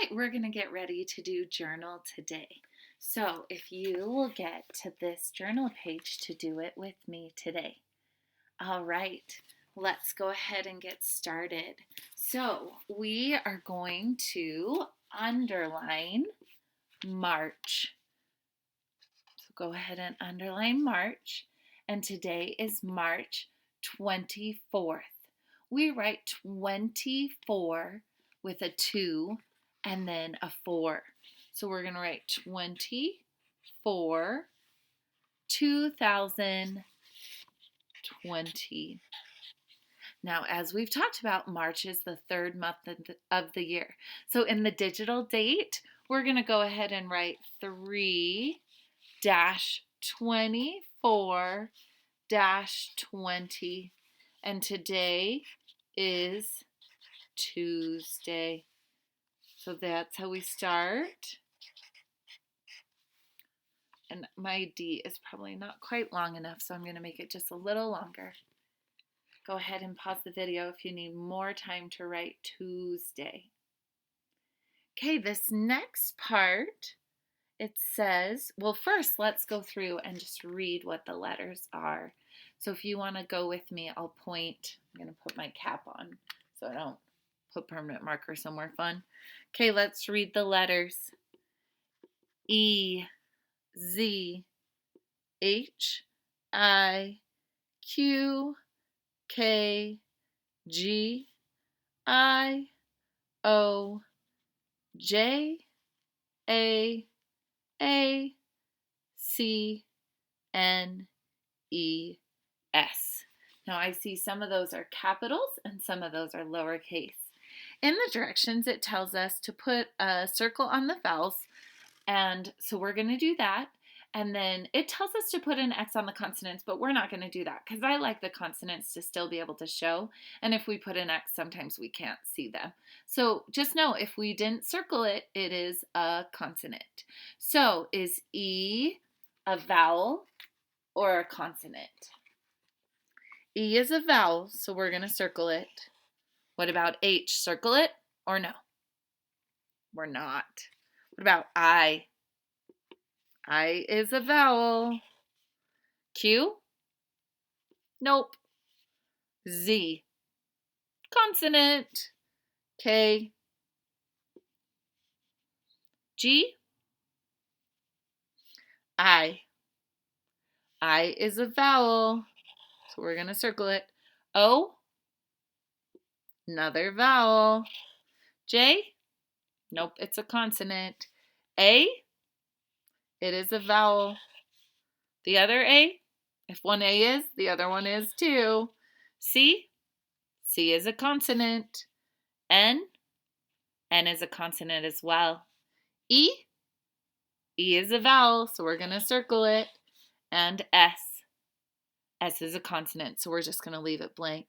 right, we're going to get ready to do journal today. So if you will get to this journal page to do it with me today. All right, let's go ahead and get started. So we are going to underline March. So go ahead and underline March. And today is March 24th. We write 24 with a 2 and then a 4. So we're going to write 24, 2020. Now, as we've talked about, March is the third month of the year. So in the digital date, we're going to go ahead and write 3-24-20. And today is Tuesday. So that's how we start. And my D is probably not quite long enough, so I'm going to make it just a little longer. Go ahead and pause the video if you need more time to write Tuesday. Okay, this next part, it says, well, first let's go through and just read what the letters are. So if you want to go with me, I'll point. I'm going to put my cap on so I don't put permanent marker somewhere fun. Okay, let's read the letters. E, Z, H, I, Q, K, G, I, O, J, A, C, N, E, S. Now I see some of those are capitals and some of those are lowercase. In the directions, it tells us to put a circle on the vowels, and so we're going to do that. And then it tells us to put an X on the consonants, but we're not going to do that because I like the consonants to still be able to show. And if we put an X, sometimes we can't see them. So just know if we didn't circle it, it is a consonant. So is E a vowel or a consonant? E is a vowel, so we're going to circle it. What about H? Circle it or no? We're not. What about I? I is a vowel. Q? Nope. Z. Consonant. K. G. I. I is a vowel, so we're going to circle it. O. Another vowel. J. Nope, it's a consonant. A. It is a vowel. The other A. If one A is, the other one is too. C. C is a consonant. N. N is a consonant as well. E. E is a vowel, so we're going to circle it. And S. S is a consonant, so we're just going to leave it blank.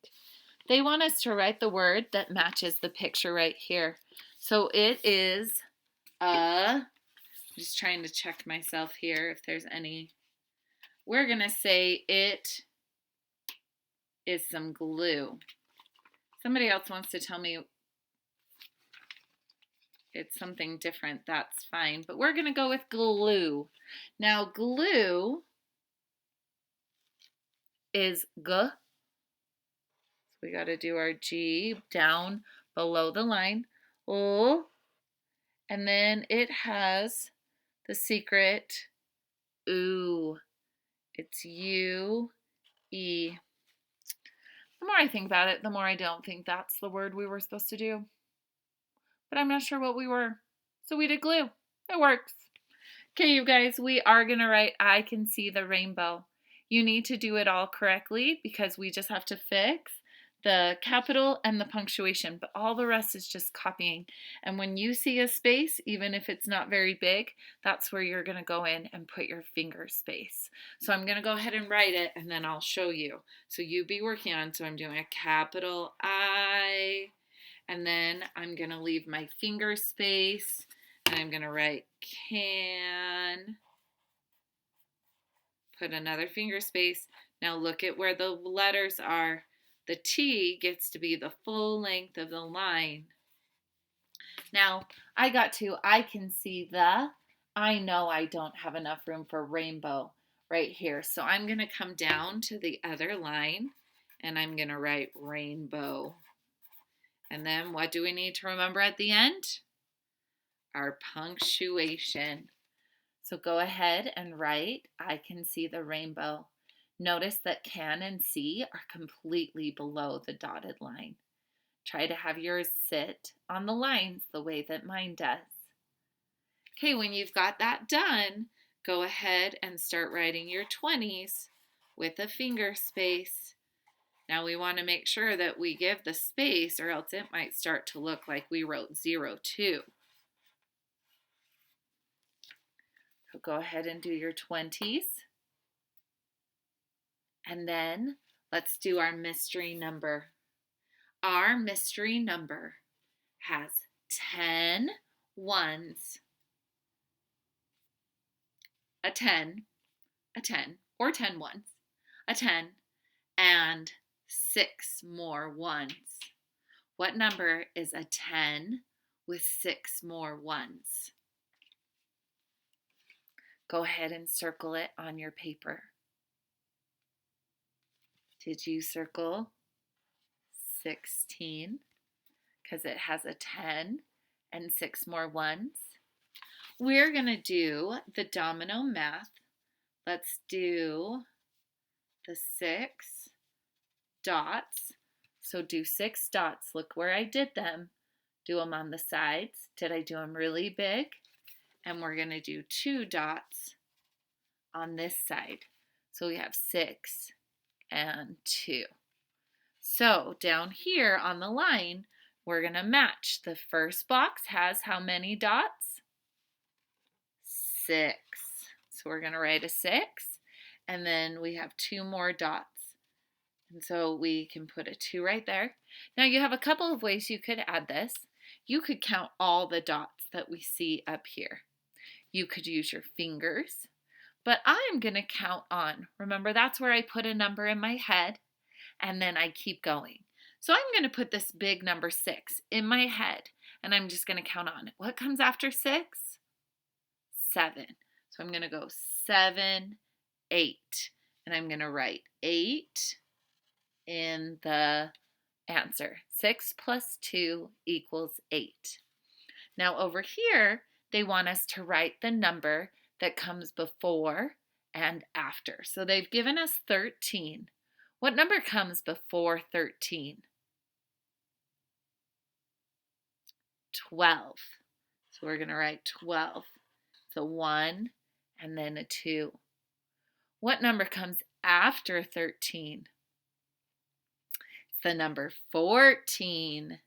They want us to write the word that matches the picture right here. So it is I'm just trying to check myself here if there's any. We're going to say it is some glue. Somebody else wants to tell me it's something different. That's fine. But we're going to go with glue. Now, glue is G. So we got to do our G down below the line. L. And then it has the secret OO. It's U-E. The more I think about it, the more I don't think that's the word we were supposed to do. But I'm not sure what we were. So we did glue. It works. Okay, you guys, we are going to write I can see the rainbow. You need to do it all correctly because we just have to fix the capital and the punctuation, but all the rest is just copying. And when you see a space, even if it's not very big, that's where you're going to go in and put your finger space. So I'm going to go ahead and write it and then I'll show you. So you be working on, so I'm doing a capital I, and then I'm going to leave my finger space and I'm going to write can, put another finger space. Now look at where the letters are. The T gets to be the full length of the line. Now, I got to, I can see the, I know I don't have enough room for rainbow right here. So I'm going to come down to the other line and I'm going to write rainbow. And then what do we need to remember at the end? Our punctuation. So go ahead and write, I can see the rainbow. Notice that can and see are completely below the dotted line. Try to have yours sit on the lines the way that mine does. Okay, when you've got that done, go ahead and start writing your 20s with a finger space. Now we want to make sure that we give the space or else it might start to look like we wrote 02. So go ahead and do your 20s. And then let's do our mystery number. Our mystery number has 10 ones, a 10, or 10 ones, a 10, and 6 more ones. What number is a 10 with 6 more ones? Go ahead and circle it on your paper. Did you circle 16? Because it has a 10 and 6 more ones. We're going to do the domino math. Let's do the 6 dots. So do 6 dots. Look where I did them. Do them on the sides. Did I do them really big? And we're going to do 2 dots on this side. So we have 6 and 2. So down here on the line, we're going to match. The first box has how many dots? 6. So we're going to write a 6. And then we have 2 more dots. And so we can put a 2 right there. Now you have a couple of ways you could add this. You could count all the dots that we see up here. You could use your fingers. But I'm going to count on. Remember, that's where I put a number in my head. And then I keep going. So I'm going to put this big number 6 in my head, and I'm just going to count on it. What comes after 6? 7. So I'm going to go 7, 8, and I'm going to write 8 in the answer. 6 plus 2 equals 8. Now over here, they want us to write the number that comes before and after. So they've given us 13. What number comes before 13? 12. So we're going to write 12. So 1 and then a 2. What number comes after 13? It's the number 14.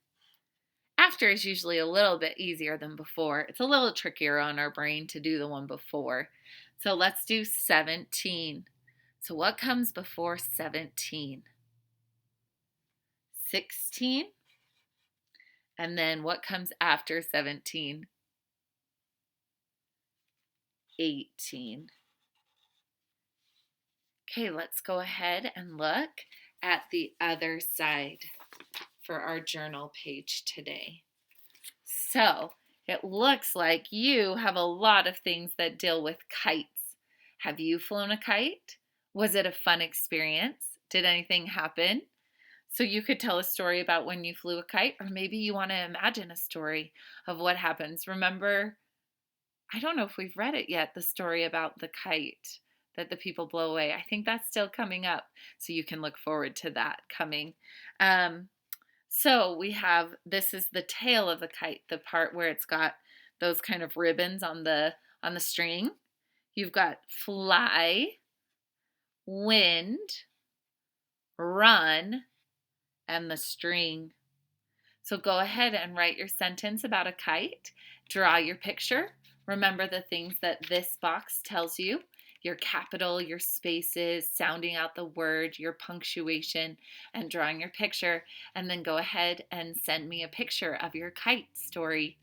After is usually a little bit easier than before. It's a little trickier on our brain to do the one before. So let's do 17. So what comes before 17? 16. And then what comes after 17? 18. Okay, let's go ahead and look at the other side for our journal page today. So it looks like you have a lot of things that deal with kites. Have you flown a kite? Was it a fun experience? Did anything happen? So you could tell a story about when you flew a kite, or maybe you want to imagine a story of what happens. Remember, I don't know if we've read it yet, the story about the kite that the people blow away. I think that's still coming up, so you can look forward to that coming. So we have, this is the tail of the kite, the part where it's got those kind of ribbons on the string. You've got fly, wind, run, and the string. So go ahead and write your sentence about a kite. Draw your picture. Remember the things that this box tells you. Your capital, your spaces, sounding out the word, your punctuation, and drawing your picture. And then go ahead and send me a picture of your kite story.